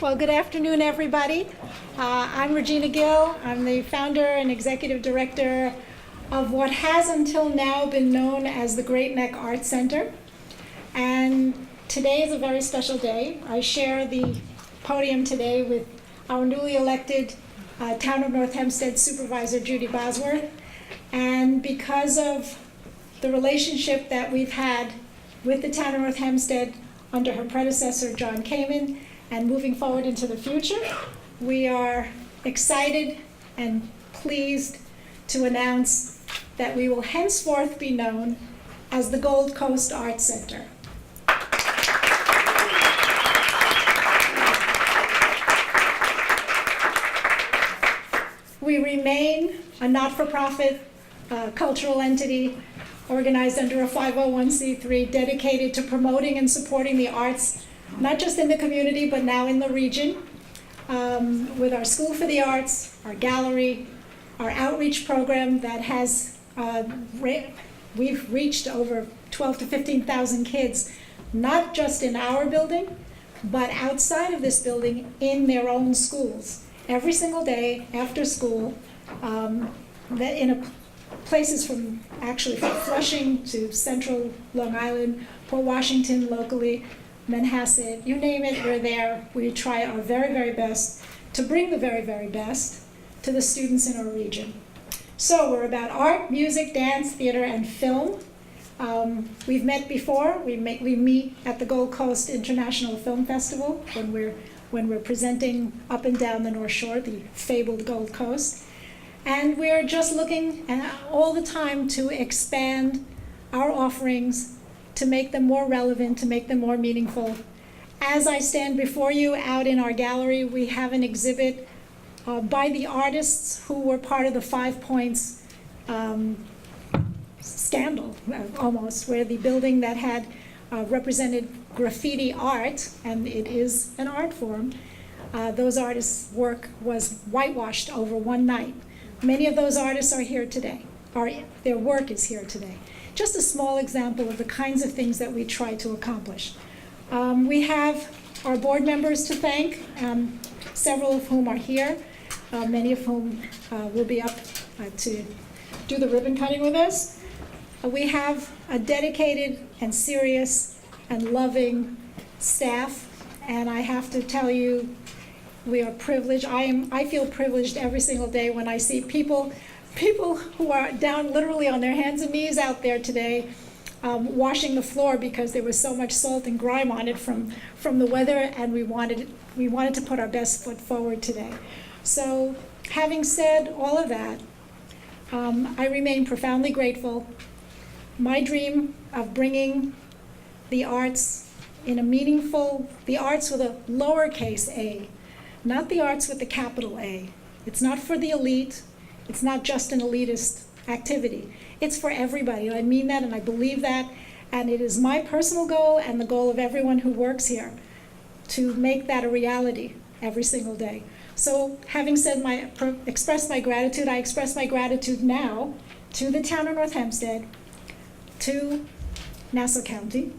Well, good afternoon, everybody. I'm Regina Gill. I'm the founder and executive director of what has until now been known as the Great Neck Arts Center. And today is a very special day. I share the podium today with our newly elected Town of North Hempstead Supervisor, Judi Bosworth. And because of the relationship that we've had with the Town of North Hempstead under her predecessor, John Kamen, and moving forward into the future, we are excited and pleased to announce that we will henceforth be known as the Gold Coast Arts Center. We remain a not-for-profit cultural entity organized under a 501c3 dedicated to promoting and supporting the arts, not just in the community, but now in the region, with our School for the Arts, our gallery, our outreach program that has, we've reached over 12 to 15,000 kids, not just in our building, but outside of this building in their own schools. Every single day after school, places from Flushing to Central Long Island, Port Washington locally, Manhasset, you name it, we're there. We try our very, very best to bring the very, very best to the students in our region. So we're about art, music, dance, theater, and film. We've met before. We meet at the Gold Coast International Film Festival when we're presenting up and down the North Shore, the fabled Gold Coast. And we're just looking all the time to expand our offerings, to make them more relevant, to make them more meaningful. As I stand before you out in our gallery, we have an exhibit by the artists who were part of the 5 Points scandal, almost, where the building that had represented graffiti art, and it is an art form, those artists' work was whitewashed over one night. Many of those artists are here today, or their work is here today. Just a small example of the kinds of things that we try to accomplish. We have our board members to thank, several of whom are here, many of whom will be up to do the ribbon cutting with us. We have a dedicated and serious and loving staff, and I have to tell you, we are privileged. I feel privileged every single day when I see people who are down literally on their hands and knees out there today, washing the floor because there was so much salt and grime on it from the weather, and we wanted to put our best foot forward today. So, having said all of that, I remain profoundly grateful. My dream of bringing the arts in a meaningful, the arts with a lowercase a, not the arts with the capital A. It's not for the elite. It's not just an elitist activity. It's for everybody. I mean that and I believe that. And it is my personal goal and the goal of everyone who works here to make that a reality every single day. So having said expressed my gratitude, I express my gratitude now to the Town of North Hempstead, to Nassau County,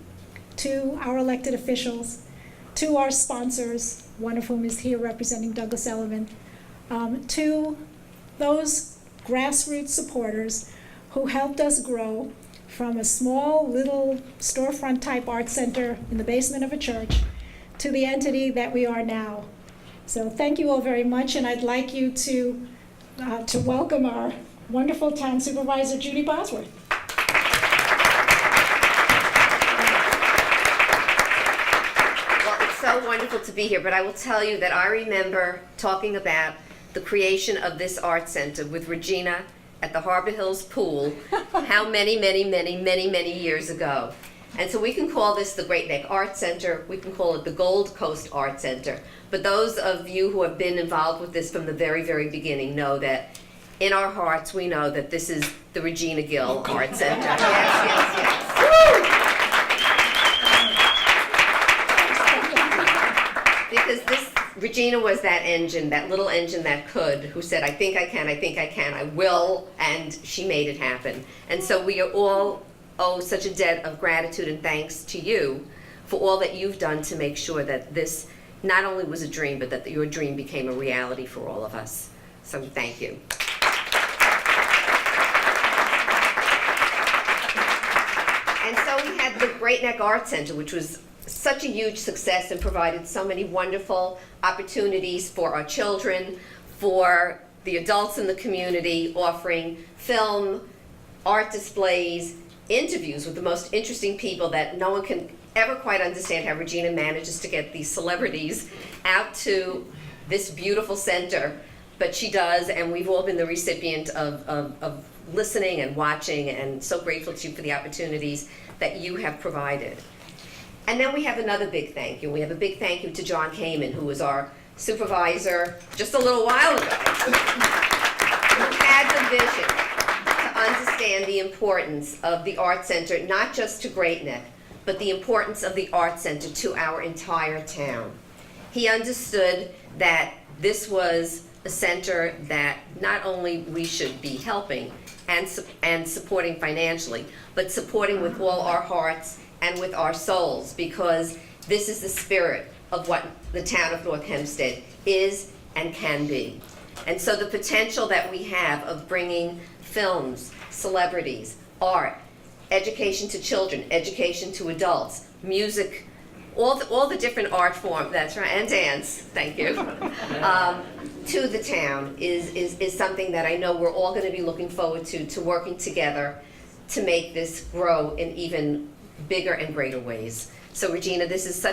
to our elected officials, to our sponsors, one of whom is here representing Douglas Elliman, to those grassroots supporters who helped us grow from a small little storefront type art center in the basement of a church to the entity that we are now. So thank you all very much, and I'd like you to welcome our wonderful town supervisor, Judi Bosworth. So wonderful to be here, but I will tell you that I remember talking about the creation of this art center with Regina at the Harbor Hills Pool how many years ago. And so we can call this the Great Neck Art Center, we can call it the Gold Coast Art Center, but those of you who have been involved with this from the very, very beginning know that in our hearts we know that this is the Regina Gill Art Center. Yes. Woo! Because Regina was that engine, that little engine that could, who said, I think I can, I will, and she made it happen. And so we all owe such a debt of gratitude and thanks to you for all that you've done to make sure that this not only was a dream, but that your dream became a reality for all of us. So thank you. And so we had the Great Neck Art Center, which was such a huge success and provided so many wonderful opportunities for our children, for the adults in the community, offering film, art displays, interviews with the most interesting people that no one can ever quite understand how Regina manages to get these celebrities out to this beautiful center, but she does, and we've all been the recipient of listening and watching, and so grateful to you for the opportunities that you have provided. And then we have another big thank you. We have a big thank you to John Kamen, who was our supervisor just a little while ago, who had the vision to understand the importance of the Art Center, not just to Great Neck, but the importance of the Art Center to our entire town. He understood that this was a center that not only we should be helping and supporting financially, but supporting with all our hearts and with our souls, because this is the spirit of what the town of North Hempstead is and can be. And so the potential that we have of bringing films, celebrities, art, education to children, education to adults, music, all the different art forms, that's right, and dance, thank you, to the town is something that I know we're all going to be looking forward to working together to make this grow in even bigger and greater ways. So Regina, this is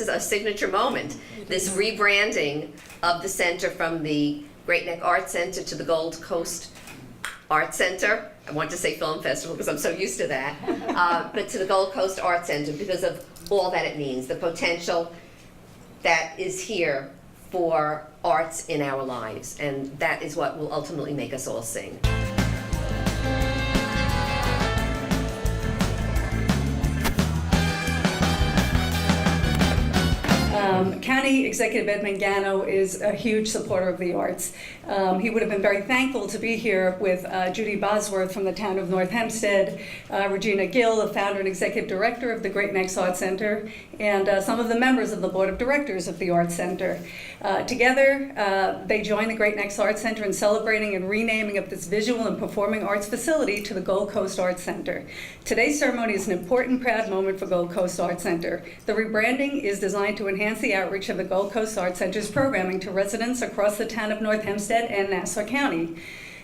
a signature moment, this rebranding of the center from the Great Neck Art Center to the Gold Coast Art Center. I want to say Film Festival because I'm so used to that, but to the Gold Coast Art Center because of all that it means, the potential that is here for arts in our lives, and that is what will ultimately make us all sing. County Executive Ed Mangano is a huge supporter of the arts. He would have been very thankful to be here with Judi Bosworth from the Town of North Hempstead, Regina Gill, the founder and executive director of the Great Neck Art Center, and some of the members of the board of directors of the Arts Center. Together, they joined the Great Neck Art Center in celebrating and renaming of this visual and performing arts facility to the Gold Coast Arts Center. Today's ceremony is an important, proud moment for Gold Coast Arts Center. The rebranding is designed to enhance the outreach of the Gold Coast Arts Center's programming to residents across the town of North Hempstead and Nassau County.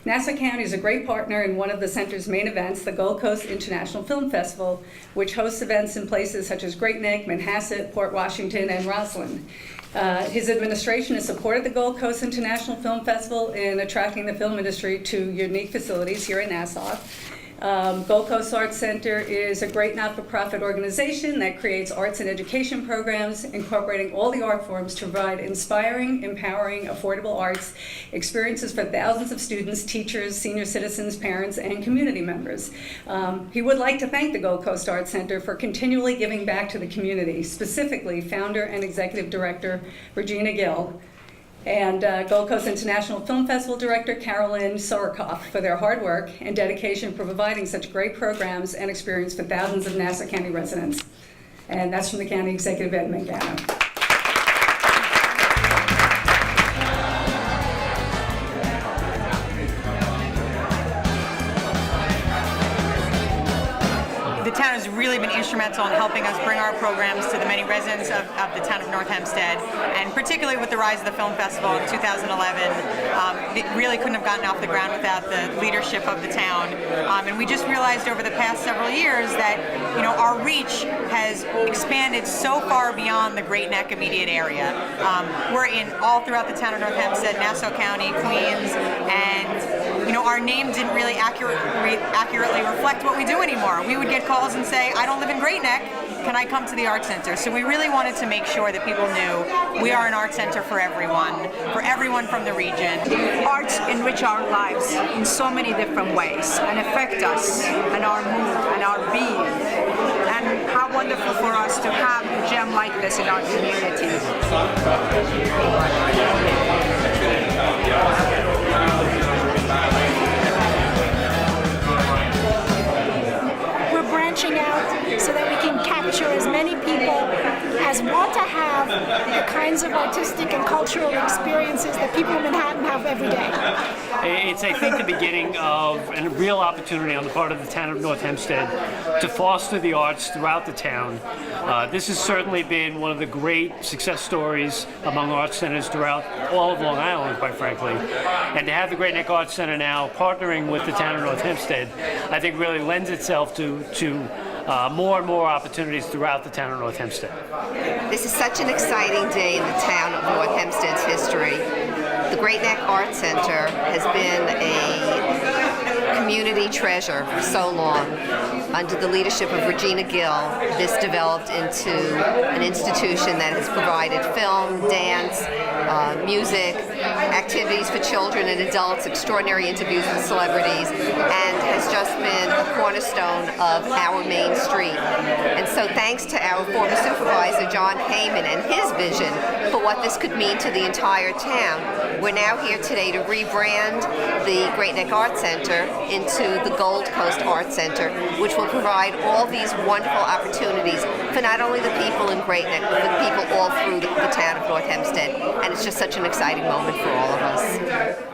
Nassau County is a great partner in one of the center's main events, the Gold Coast International Film Festival, which hosts events in places such as Great Neck, Manhasset, Port Washington, and Roslyn. His administration has supported the Gold Coast International Film Festival in attracting the film industry to unique facilities here in Nassau. Gold Coast Arts Center is a great not-for-profit organization that creates arts and education programs, incorporating all the art forms to provide inspiring, empowering, affordable arts experiences for thousands of students, teachers, senior citizens, parents, and community members. He would like to thank the Gold Coast Arts Center for continually giving back to the community, specifically founder and executive director Regina Gill, and Gold Coast International Film Festival Director Carolyn Sorokoff for their hard work and dedication for providing such great programs and experience for thousands of Nassau County residents. And that's from the County Executive Ed Mangano. The town has really been instrumental in helping us bring our programs to the many residents of the town of North Hempstead, and particularly with the rise of the film festival in 2011. It really couldn't have gotten off the ground without the leadership of the town. And we just realized over the past several years that, you know, our reach has expanded so far beyond the Great Neck immediate area. We're in all throughout the town of North Hempstead, Nassau County, Queens, and you know, our name didn't really accurately reflect what we do anymore. We would get calls and say, I don't live in Great Neck, can I come to the Art Center? So we really wanted to make sure that people knew we are an art center for everyone from the region. Arts enrich our lives in so many different ways and affect us and our mood and our being. And how wonderful for us to have a gem like this in our community. Out so that we can capture as many people as want to have kinds of artistic and cultural experiences that people in Manhattan have every day. It's, I think, the beginning of a real opportunity on the part of the town of North Hempstead to foster the arts throughout the town. This has certainly been one of the great success stories among arts centers throughout all of Long Island, quite frankly. And to have the Great Neck Arts Center now partnering with the town of North Hempstead, I think really lends itself to more and more opportunities throughout the town of North Hempstead. This is such an exciting day in the town of North Hempstead's history. The Great Neck Arts Center has been a community treasure for so long. Under the leadership of Regina Gill, this developed into an institution that has provided film, dance, music, activities for children and adults, extraordinary interviews with celebrities, and has just been a cornerstone of our Main Street. And so thanks to our former supervisor, John Heyman, and his vision for what this could mean to the entire town, we're now here today to rebrand the Great Neck Arts Center into the Gold Coast Arts Center, which will provide all these wonderful opportunities for not only the people in Great Neck, but the people all through the town of North Hempstead. And it's just such an exciting moment for all of us.